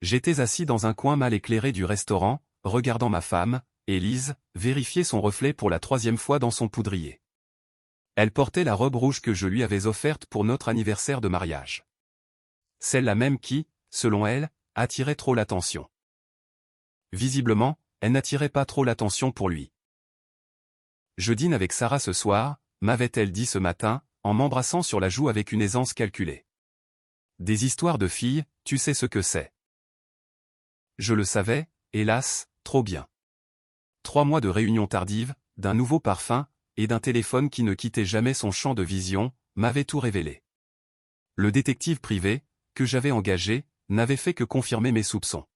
J'étais assis dans un coin mal éclairé du restaurant, regardant ma femme, Élise, vérifier son reflet pour la 3e fois dans son poudrier. Elle portait la robe rouge que je lui avais offerte pour notre anniversaire de mariage. Celle-là même qui, selon elle, attirait trop l'attention. Visiblement, elle n'attirait pas trop l'attention pour lui. Je dîne avec Sarah ce soir, m'avait-elle dit ce matin, en m'embrassant sur la joue avec une aisance calculée. Des histoires de filles, tu sais ce que c'est. Je le savais, hélas, trop bien. 3 mois de réunions tardives, d'un nouveau parfum, et d'un téléphone qui ne quittait jamais son champ de vision, m'avaient tout révélé. Le détective privé, que j'avais engagé, n'avait fait que confirmer mes soupçons.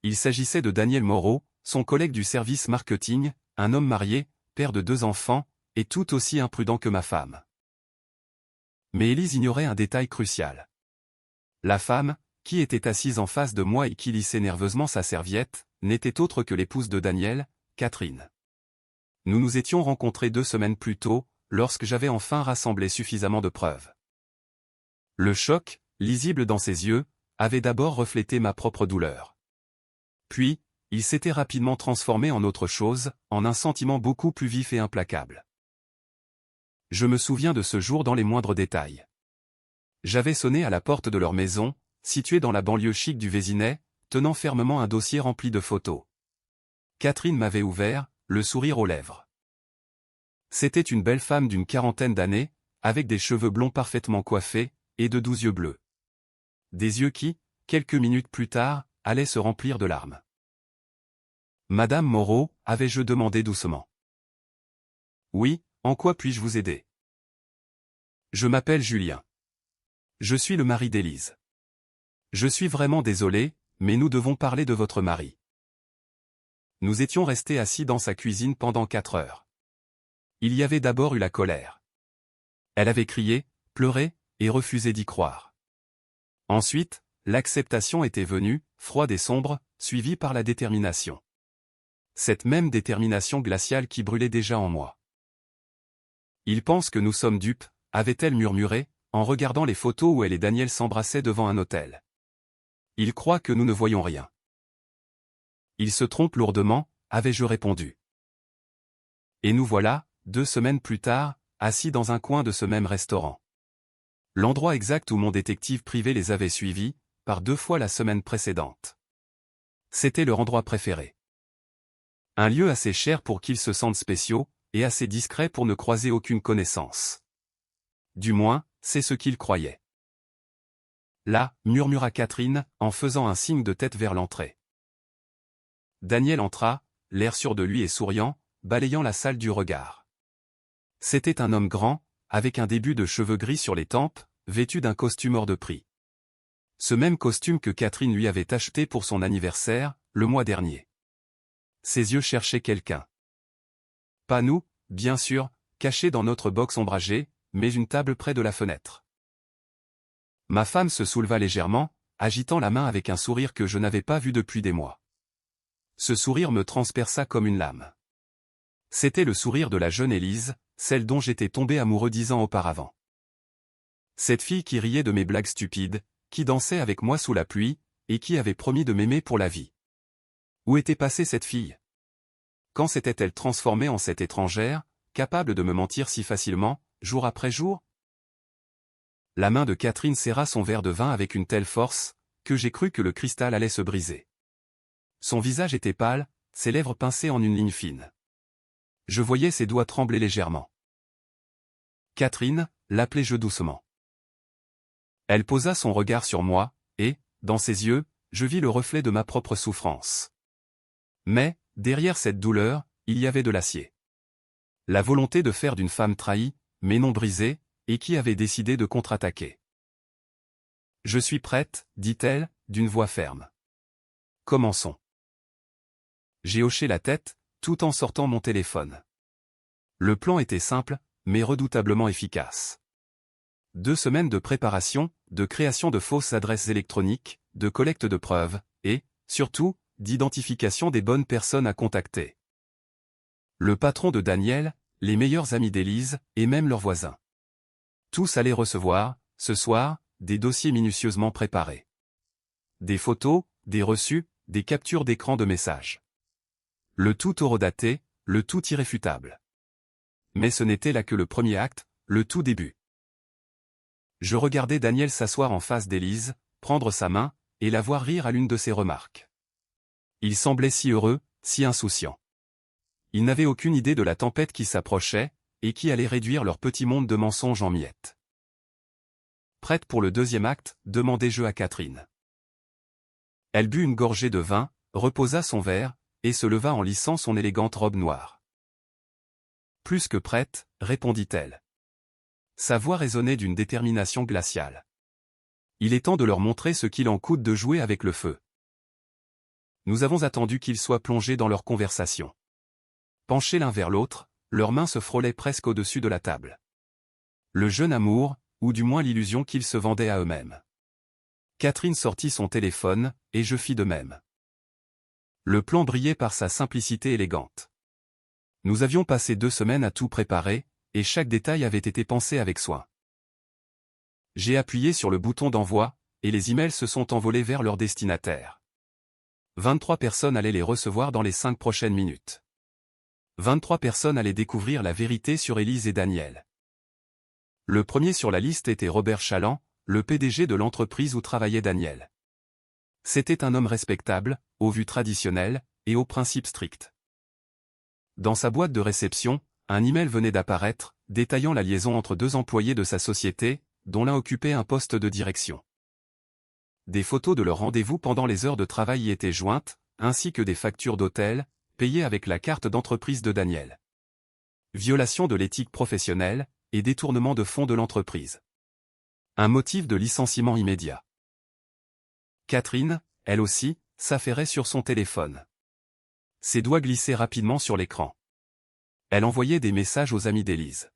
Il s'agissait de Daniel Moreau, son collègue du service marketing, un homme marié, père de 2 enfants, et tout aussi imprudent que ma femme. Mais Élise ignorait un détail crucial. La femme, qui était assise en face de moi et qui lissait nerveusement sa serviette, n'était autre que l'épouse de Daniel, Catherine. Nous nous étions rencontrés 2 semaines plus tôt, lorsque j'avais enfin rassemblé suffisamment de preuves. Le choc, lisible dans ses yeux, avait d'abord reflété ma propre douleur. Puis, il s'était rapidement transformé en autre chose, en un sentiment beaucoup plus vif et implacable. Je me souviens de ce jour dans les moindres détails. J'avais sonné à la porte de leur maison, située dans la banlieue chic du Vésinet, tenant fermement un dossier rempli de photos. Catherine m'avait ouvert, le sourire aux lèvres. C'était une belle femme d'une 40aine d'années, avec des cheveux blonds parfaitement coiffés, et de doux yeux bleus. Des yeux qui, quelques minutes plus tard, allaient se remplir de larmes. « Madame Moreau » avais-je demandé doucement. « Oui, en quoi puis-je vous aider ?»« Je m'appelle Julien. Je suis le mari d'Élise. Je suis vraiment désolé, mais nous devons parler de votre mari. » Nous étions restés assis dans sa cuisine pendant 4 heures. Il y avait d'abord eu la colère. Elle avait crié, pleuré, et refusé d'y croire. Ensuite, l'acceptation était venue, froide et sombre, suivie par la détermination. Cette même détermination glaciale qui brûlait déjà en moi. « Il pense que nous sommes dupes », avait-elle murmuré, en regardant les photos où elle et Daniel s'embrassaient devant un hôtel. « Il croit que nous ne voyons rien. » « Il se trompe lourdement », avais-je répondu. Et nous voilà, 2 semaines plus tard, assis dans un coin de ce même restaurant. L'endroit exact où mon détective privé les avait suivis, par 2 fois la semaine précédente. C'était leur endroit préféré. Un lieu assez cher pour qu'ils se sentent spéciaux, et assez discret pour ne croiser aucune connaissance. Du moins, c'est ce qu'ils croyaient. Là, murmura Catherine, en faisant un signe de tête vers l'entrée. Daniel entra, l'air sûr de lui et souriant, balayant la salle du regard. C'était un homme grand, avec un début de cheveux gris sur les tempes, vêtu d'un costume hors de prix. Ce même costume que Catherine lui avait acheté pour son anniversaire, le mois dernier. Ses yeux cherchaient quelqu'un. Pas nous, bien sûr, cachés dans notre box ombragée, mais une table près de la fenêtre. Ma femme se souleva légèrement, agitant la main avec un sourire que je n'avais pas vu depuis des mois. Ce sourire me transperça comme une lame. C'était le sourire de la jeune Élise, celle dont j'étais tombé amoureux 10 ans auparavant. Cette fille qui riait de mes blagues stupides, qui dansait avec moi sous la pluie, et qui avait promis de m'aimer pour la vie. Où était passée cette fille? Quand s'était-elle transformée en cette étrangère, capable de me mentir si facilement, jour après jour? La main de Catherine serra son verre de vin avec une telle force, que j'ai cru que le cristal allait se briser. Son visage était pâle, ses lèvres pincées en une ligne fine. Je voyais ses doigts trembler légèrement. Catherine, l'appelai-je doucement. Elle posa son regard sur moi, et, dans ses yeux, je vis le reflet de ma propre souffrance. Mais, derrière cette douleur, il y avait de l'acier. La volonté de faire d'une femme trahie, mais non brisée, et qui avait décidé de contre-attaquer. « Je suis prête, dit-elle, d'une voix ferme. Commençons. » J'ai hoché la tête, tout en sortant mon téléphone. Le plan était simple, mais redoutablement efficace. 2 semaines de préparation, de création de fausses adresses électroniques, de collecte de preuves, et, surtout, d'identification des bonnes personnes à contacter. Le patron de Daniel, les meilleurs amis d'Élise, et même leurs voisins. Tous allaient recevoir, ce soir, des dossiers minutieusement préparés. des photos, des reçus, des captures d'écran de messages. Le tout horodaté, le tout irréfutable. Mais ce n'était là que le premier acte, le tout début. Je regardais Daniel s'asseoir en face d'Élise, prendre sa main, et la voir rire à l'une de ses remarques. Il semblait si heureux, si insouciant. Il n'avait aucune idée de la tempête qui s'approchait, et qui allait réduire leur petit monde de mensonges en miettes. Prête pour le deuxième acte, demandai-je à Catherine. Elle but une gorgée de vin, reposa son verre, et se leva en lissant son élégante robe noire. Plus que prête, répondit-elle. Sa voix résonnait d'une détermination glaciale. Il est temps de leur montrer ce qu'il en coûte de jouer avec le feu. Nous avons attendu qu'ils soient plongés dans leur conversation. Penchés l'un vers l'autre, leurs mains se frôlaient presque au-dessus de la table. Le jeune amour, ou du moins l'illusion qu'ils se vendaient à eux-mêmes. Catherine sortit son téléphone, et je fis de même. Le plan brillait par sa simplicité élégante. Nous avions passé 2 semaines à tout préparer, et chaque détail avait été pensé avec soin. J'ai appuyé sur le bouton d'envoi, et les emails se sont envolés vers leur destinataire. 23 personnes allaient les recevoir dans les 5 prochaines minutes. 23 personnes allaient découvrir la vérité sur Élise et Daniel. Le premier sur la liste était Robert Chaland, le PDG de l'entreprise où travaillait Daniel. C'était un homme respectable, aux vues traditionnelles, et aux principes stricts. Dans sa boîte de réception, un email venait d'apparaître, détaillant la liaison entre 2 employés de sa société, dont l'un occupait un poste de direction. Des photos de leur rendez-vous pendant les heures de travail y étaient jointes, ainsi que des factures d'hôtel, payées avec la carte d'entreprise de Daniel. Violation de l'éthique professionnelle, et détournement de fonds de l'entreprise. Un motif de licenciement immédiat. Catherine, elle aussi, s'affairait sur son téléphone. Ses doigts glissaient rapidement sur l'écran. Elle envoyait des messages aux amis d'Élise.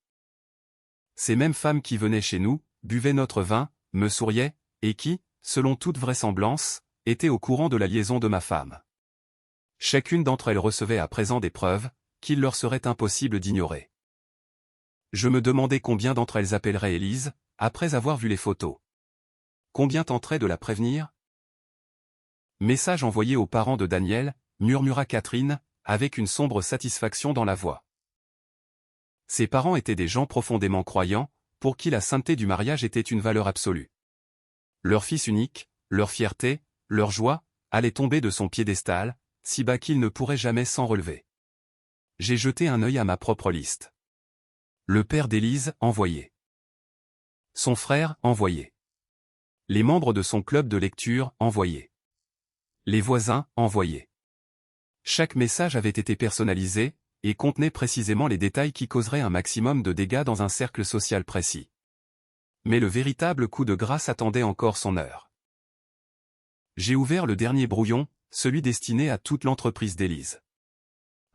Ces mêmes femmes qui venaient chez nous, buvaient notre vin, me souriaient, et qui, selon toute vraisemblance, étaient au courant de la liaison de ma femme. Chacune d'entre elles recevait à présent des preuves, qu'il leur serait impossible d'ignorer. Je me demandais combien d'entre elles appelleraient Élise, après avoir vu les photos. Combien tenteraient de la prévenir? Message envoyé aux parents de Daniel, murmura Catherine, avec une sombre satisfaction dans la voix. Ses parents étaient des gens profondément croyants, pour qui la sainteté du mariage était une valeur absolue. Leur fils unique, leur fierté, leur joie, allaient tomber de son piédestal, si bas qu'il ne pourrait jamais s'en relever. J'ai jeté un œil à ma propre liste. Le père d'Élise, envoyé. Son frère, envoyé. Les membres de son club de lecture, envoyés. Les voisins, envoyés. Chaque message avait été personnalisé, et contenait précisément les détails qui causeraient un maximum de dégâts dans un cercle social précis. Mais le véritable coup de grâce attendait encore son heure. J'ai ouvert le dernier brouillon, celui destiné à toute l'entreprise d'Élise.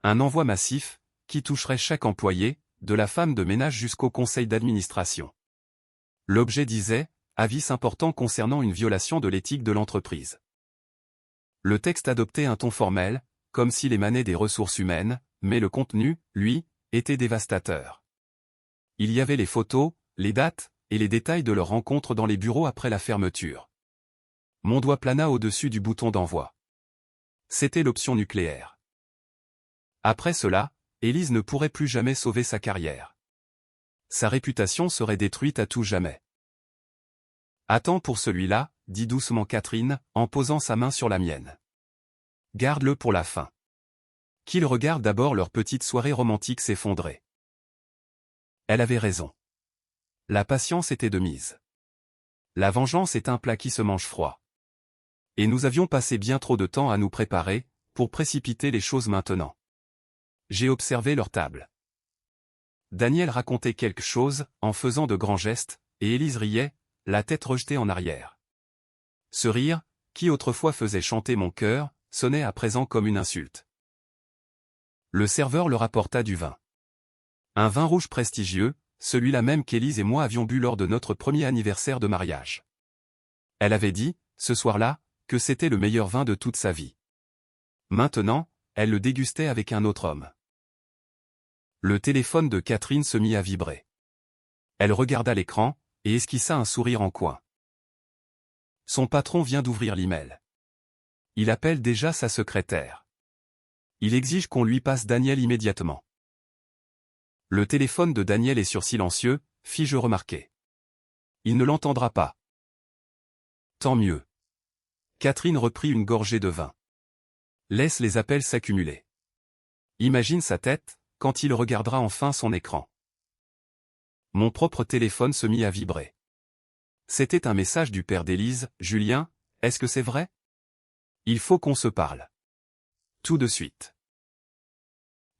Un envoi massif, qui toucherait chaque employé, de la femme de ménage jusqu'au conseil d'administration. L'objet disait « Avis important concernant une violation de l'éthique de l'entreprise ». Le texte adoptait un ton formel, comme s'il émanait des ressources humaines, mais le contenu, lui, était dévastateur. Il y avait les photos, les dates, et les détails de leur rencontre dans les bureaux après la fermeture. Mon doigt plana au-dessus du bouton d'envoi. C'était l'option nucléaire. Après cela, Élise ne pourrait plus jamais sauver sa carrière. Sa réputation serait détruite à tout jamais. Attends pour celui-là, dit doucement Catherine, en posant sa main sur la mienne. Garde-le pour la fin. Qu'ils regardent d'abord leur petite soirée romantique s'effondrer. Elle avait raison. La patience était de mise. La vengeance est un plat qui se mange froid. Et nous avions passé bien trop de temps à nous préparer, pour précipiter les choses maintenant. J'ai observé leur table. Daniel racontait quelque chose, en faisant de grands gestes, et Élise riait, la tête rejetée en arrière. Ce rire, qui autrefois faisait chanter mon cœur, sonnait à présent comme une insulte. Le serveur leur apporta du vin. Un vin rouge prestigieux, celui-là même qu'Élise et moi avions bu lors de notre premier anniversaire de mariage. Elle avait dit, ce soir-là, que c'était le meilleur vin de toute sa vie. Maintenant, elle le dégustait avec un autre homme. Le téléphone de Catherine se mit à vibrer. Elle regarda l'écran, et esquissa un sourire en coin. Son patron vient d'ouvrir l'email. Il appelle déjà sa secrétaire. Il exige qu'on lui passe Daniel immédiatement. Le téléphone de Daniel est sur silencieux, fis-je remarquer. Il ne l'entendra pas. Tant mieux. Catherine reprit une gorgée de vin. Laisse les appels s'accumuler. Imagine sa tête, quand il regardera enfin son écran. Mon propre téléphone se mit à vibrer. C'était un message du père d'Élise. « Julien, est-ce que c'est vrai? Il faut qu'on se parle. Tout de suite. »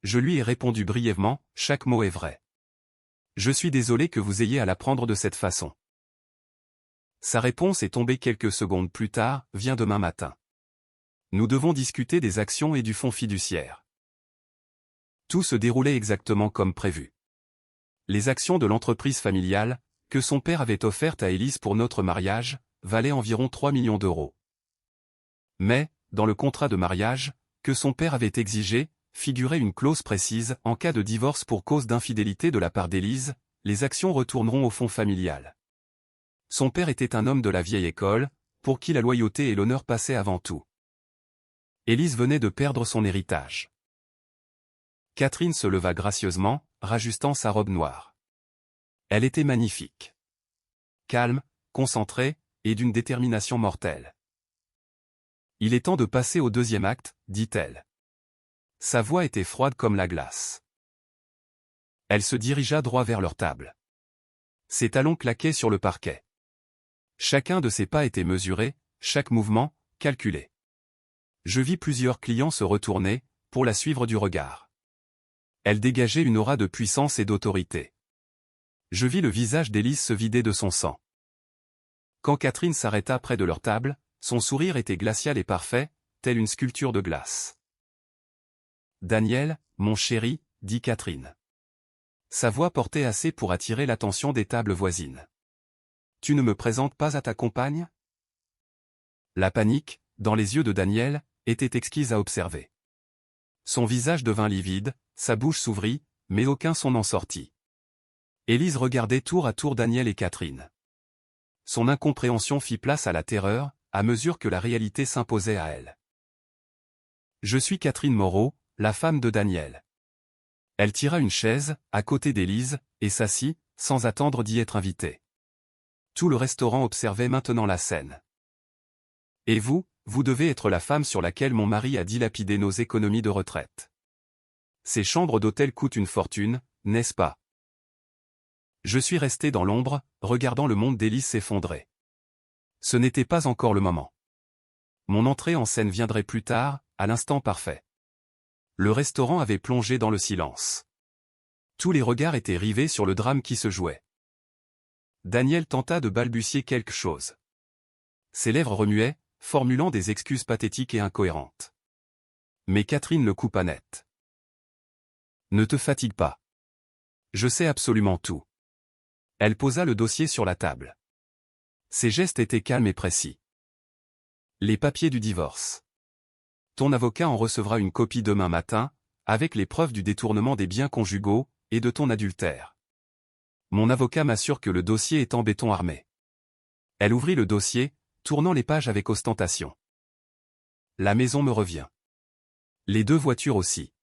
Je lui ai répondu brièvement, chaque mot est vrai. Je suis désolé que vous ayez à l'apprendre de cette façon. Sa réponse est tombée quelques secondes plus tard, viens demain matin. Nous devons discuter des actions et du fonds fiduciaire. Tout se déroulait exactement comme prévu. Les actions de l'entreprise familiale, que son père avait offertes à Élise pour notre mariage, valaient environ 3 millions d'euros. Mais, dans le contrat de mariage, que son père avait exigé, figurait une clause précise, en cas de divorce pour cause d'infidélité de la part d'Élise, les actions retourneront au fonds familial. Son père était un homme de la vieille école, pour qui la loyauté et l'honneur passaient avant tout. Élise venait de perdre son héritage. Catherine se leva gracieusement, rajustant sa robe noire. Elle était magnifique. Calme, concentrée, et d'une détermination mortelle. Il est temps de passer au deuxième acte, dit-elle. Sa voix était froide comme la glace. Elle se dirigea droit vers leur table. Ses talons claquaient sur le parquet. Chacun de ses pas était mesuré, chaque mouvement, calculé. Je vis plusieurs clients se retourner, pour la suivre du regard. Elle dégageait une aura de puissance et d'autorité. Je vis le visage d'Élise se vider de son sang. Quand Catherine s'arrêta près de leur table, son sourire était glacial et parfait, telle une sculpture de glace. « Daniel, mon chéri, » dit Catherine. Sa voix portait assez pour attirer l'attention des tables voisines. « Tu ne me présentes pas à ta compagne ?» La panique, dans les yeux de Daniel, était exquise à observer. Son visage devint livide, sa bouche s'ouvrit, mais aucun son n'en sortit. Élise regardait tour à tour Daniel et Catherine. Son incompréhension fit place à la terreur, à mesure que la réalité s'imposait à elle. « Je suis Catherine Moreau, la femme de Daniel. » Elle tira une chaise, à côté d'Élise, et s'assit, sans attendre d'y être invitée. Tout le restaurant observait maintenant la scène. « Et vous, vous devez être la femme sur laquelle mon mari a dilapidé nos économies de retraite. Ces chambres d'hôtel coûtent une fortune, n'est-ce pas? » Je suis resté dans l'ombre, regardant le monde d'Élise s'effondrer. Ce n'était pas encore le moment. Mon entrée en scène viendrait plus tard, à l'instant parfait. Le restaurant avait plongé dans le silence. Tous les regards étaient rivés sur le drame qui se jouait. Daniel tenta de balbutier quelque chose. Ses lèvres remuaient, formulant des excuses pathétiques et incohérentes. Mais Catherine le coupa net. « Ne te fatigue pas. Je sais absolument tout. » Elle posa le dossier sur la table. Ses gestes étaient calmes et précis. « Les papiers du divorce. Ton avocat en recevra une copie demain matin, avec les preuves du détournement des biens conjugaux, et de ton adultère. Mon avocat m'assure que le dossier est en béton armé. » Elle ouvrit le dossier, tournant les pages avec ostentation. « La maison me revient. Les 2 voitures aussi.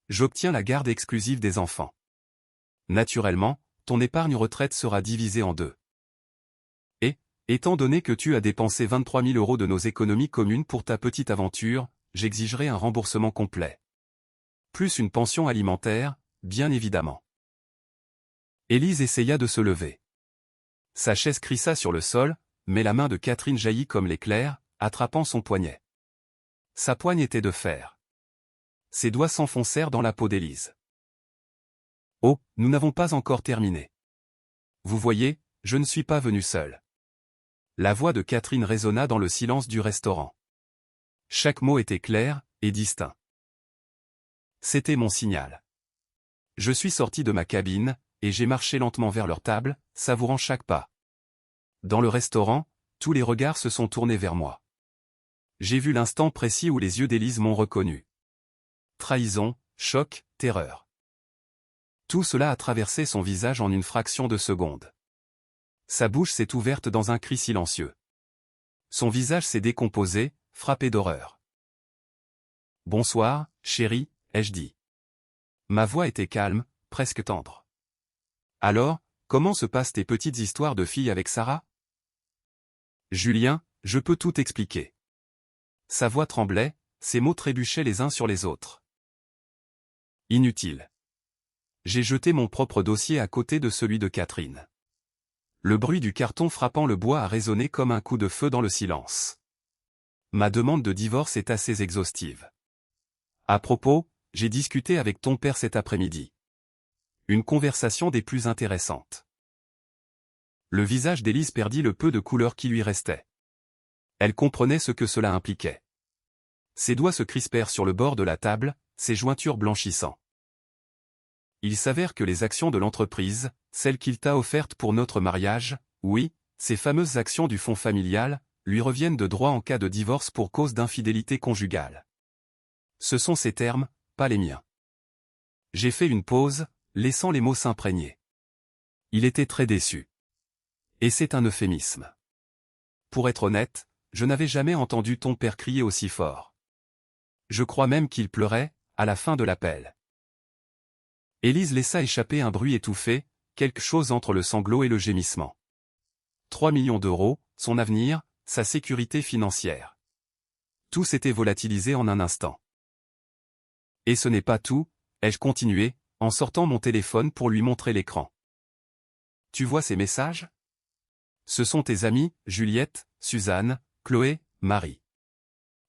J'obtiens la garde exclusive des enfants. Naturellement, ton épargne retraite sera divisée en 2. Et, étant donné que tu as dépensé 23 000 € de nos économies communes pour ta petite aventure, j'exigerai un remboursement complet. Plus une pension alimentaire, bien évidemment. » Élise essaya de se lever. Sa chaise crissa sur le sol, mais la main de Catherine jaillit comme l'éclair, attrapant son poignet. Sa poigne était de fer. Ses doigts s'enfoncèrent dans la peau d'Élise. « Oh, nous n'avons pas encore terminé. Vous voyez, je ne suis pas venu seul. » La voix de Catherine résonna dans le silence du restaurant. Chaque mot était clair et distinct. C'était mon signal. Je suis sorti de ma cabine, et j'ai marché lentement vers leur table, savourant chaque pas. Dans le restaurant, tous les regards se sont tournés vers moi. J'ai vu l'instant précis où les yeux d'Élise m'ont reconnu. Trahison, choc, terreur. Tout cela a traversé son visage en une fraction de seconde. Sa bouche s'est ouverte dans un cri silencieux. Son visage s'est décomposé, frappé d'horreur. « Bonsoir, chérie, ai-je dit. Ma voix était calme, presque tendre. Alors, comment se passent tes petites histoires de filles avec Sarah? Julien, je peux tout expliquer. Sa voix tremblait, ses mots trébuchaient les uns sur les autres. Inutile. J'ai jeté mon propre dossier à côté de celui de Catherine. Le bruit du carton frappant le bois a résonné comme un coup de feu dans le silence. Ma demande de divorce est assez exhaustive. À propos, j'ai discuté avec ton père cet après-midi. Une conversation des plus intéressantes. Le visage d'Élise perdit le peu de couleur qui lui restait. Elle comprenait ce que cela impliquait. Ses doigts se crispèrent sur le bord de la table, ses jointures blanchissant. Il s'avère que les actions de l'entreprise, celles qu'il t'a offertes pour notre mariage, oui, ces fameuses actions du fonds familial, lui reviennent de droit en cas de divorce pour cause d'infidélité conjugale. Ce sont ses termes, pas les miens. J'ai fait une pause, laissant les mots s'imprégner. Il était très déçu. Et c'est un euphémisme. Pour être honnête, je n'avais jamais entendu ton père crier aussi fort. Je crois même qu'il pleurait, à la fin de l'appel. Élise laissa échapper un bruit étouffé, quelque chose entre le sanglot et le gémissement. 3 millions d'euros, son avenir, sa sécurité financière. Tout s'était volatilisé en un instant. Et ce n'est pas tout, ai-je continué, en sortant mon téléphone pour lui montrer l'écran. Tu vois ces messages? Ce sont tes amies, Juliette, Suzanne, Chloé, Marie.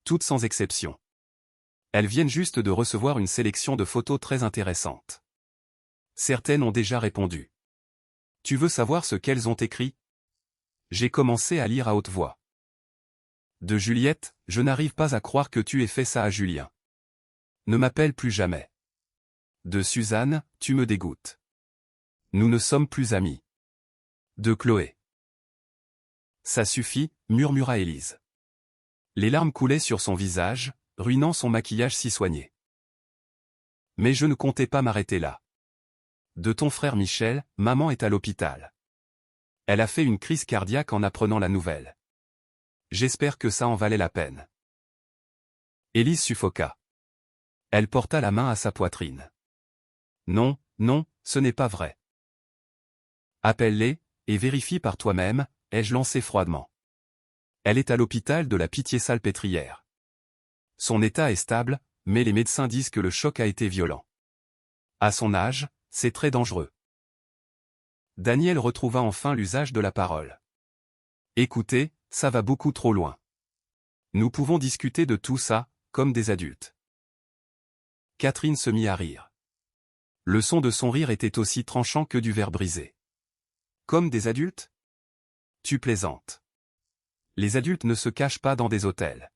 Toutes sans exception. Elles viennent juste de recevoir une sélection de photos très intéressantes. Certaines ont déjà répondu. Tu veux savoir ce qu'elles ont écrit? J'ai commencé à lire à haute voix. De Juliette, je n'arrive pas à croire que tu aies fait ça à Julien. Ne m'appelle plus jamais. De Suzanne, tu me dégoûtes. Nous ne sommes plus amis. De Chloé. Ça suffit, murmura Élise. Les larmes coulaient sur son visage, ruinant son maquillage si soigné. Mais je ne comptais pas m'arrêter là. De ton frère Michel, maman est à l'hôpital. Elle a fait une crise cardiaque en apprenant la nouvelle. J'espère que ça en valait la peine. Élise suffoqua. Elle porta la main à sa poitrine. Non, non, ce n'est pas vrai. Appelle-les, et vérifie par toi-même, ai-je lancé froidement. Elle est à l'hôpital de la Pitié-Salpêtrière. Son état est stable, mais les médecins disent que le choc a été violent. À son âge, c'est très dangereux. Daniel retrouva enfin l'usage de la parole. Écoutez, ça va beaucoup trop loin. Nous pouvons discuter de tout ça, comme des adultes. Catherine se mit à rire. Le son de son rire était aussi tranchant que du verre brisé. Comme des adultes? Tu plaisantes. Les adultes ne se cachent pas dans des hôtels.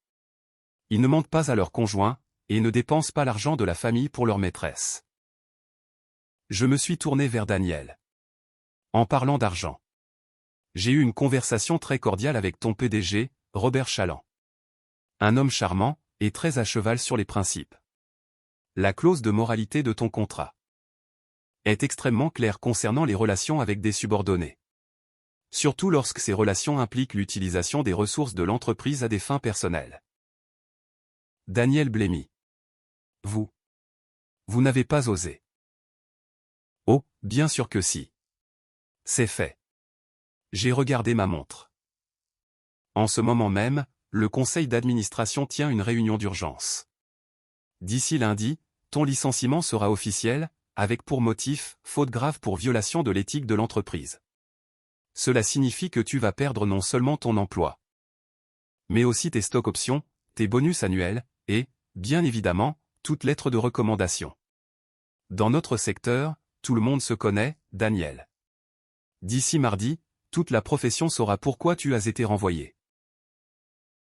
Ils ne mentent pas à leurs conjoints, et ne dépensent pas l'argent de la famille pour leur maîtresse. Je me suis tourné vers Daniel. En parlant d'argent. J'ai eu une conversation très cordiale avec ton PDG, Robert Chaland. Un homme charmant, et très à cheval sur les principes. La clause de moralité de ton contrat est extrêmement claire concernant les relations avec des subordonnés. Surtout lorsque ces relations impliquent l'utilisation des ressources de l'entreprise à des fins personnelles. Daniel blêmit. Vous n'avez pas osé. Oh, bien sûr que si. C'est fait. J'ai regardé ma montre. En ce moment même, le conseil d'administration tient une réunion d'urgence. D'ici lundi, ton licenciement sera officiel, avec pour motif, faute grave pour violation de l'éthique de l'entreprise. Cela signifie que tu vas perdre non seulement ton emploi, mais aussi tes stock options, tes bonus annuels, et, bien évidemment, toute lettre de recommandation. Dans notre secteur, tout le monde se connaît, Daniel. D'ici mardi, toute la profession saura pourquoi tu as été renvoyé.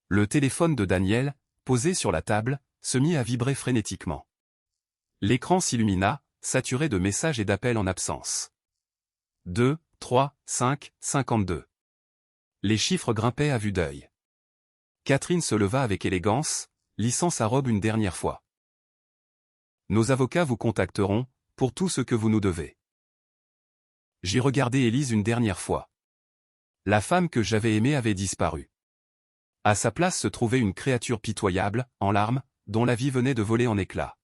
Le téléphone de Daniel, posé sur la table, se mit à vibrer frénétiquement. L'écran s'illumina, saturé de messages et d'appels en absence. 2, 3, 5, 52. Les chiffres grimpaient à vue d'œil. Catherine se leva avec élégance, lissant sa robe une dernière fois. Nos avocats vous contacteront, pour tout ce que vous nous devez. J'ai regardé Élise une dernière fois. La femme que j'avais aimée avait disparu. À sa place se trouvait une créature pitoyable, en larmes, dont la vie venait de voler en éclats.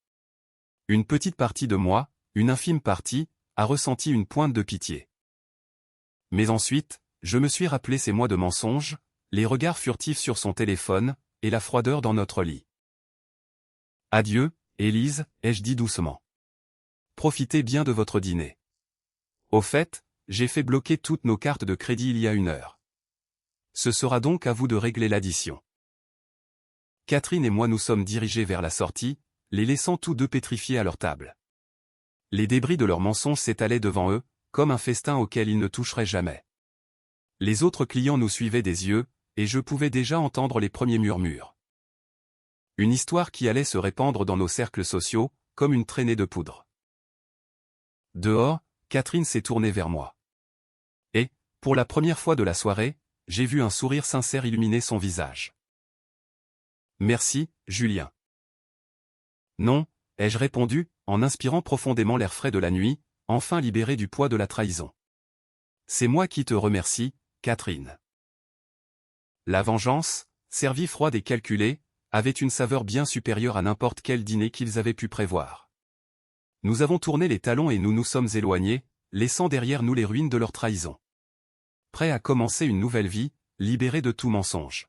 Une petite partie de moi, une infime partie, a ressenti une pointe de pitié. Mais ensuite, je me suis rappelé ces mois de mensonges, les regards furtifs sur son téléphone, et la froideur dans notre lit. Adieu, Élise, ai-je dit doucement. Profitez bien de votre dîner. Au fait, j'ai fait bloquer toutes nos cartes de crédit il y a 1 heure. Ce sera donc à vous de régler l'addition. Catherine et moi nous sommes dirigés vers la sortie, les laissant tous deux pétrifiés à leur table. Les débris de leurs mensonges s'étalaient devant eux, comme un festin auquel ils ne toucheraient jamais. Les autres clients nous suivaient des yeux, et je pouvais déjà entendre les premiers murmures. Une histoire qui allait se répandre dans nos cercles sociaux, comme une traînée de poudre. Dehors, Catherine s'est tournée vers moi. Et, pour la première fois de la soirée, j'ai vu un sourire sincère illuminer son visage. Merci, Julien. Non, ai-je répondu, en inspirant profondément l'air frais de la nuit, enfin libéré du poids de la trahison. C'est moi qui te remercie, Catherine. La vengeance, servie froide et calculée, avait une saveur bien supérieure à n'importe quel dîner qu'ils avaient pu prévoir. Nous avons tourné les talons et nous nous sommes éloignés, laissant derrière nous les ruines de leur trahison. Prêts à commencer une nouvelle vie, libérés de tout mensonge.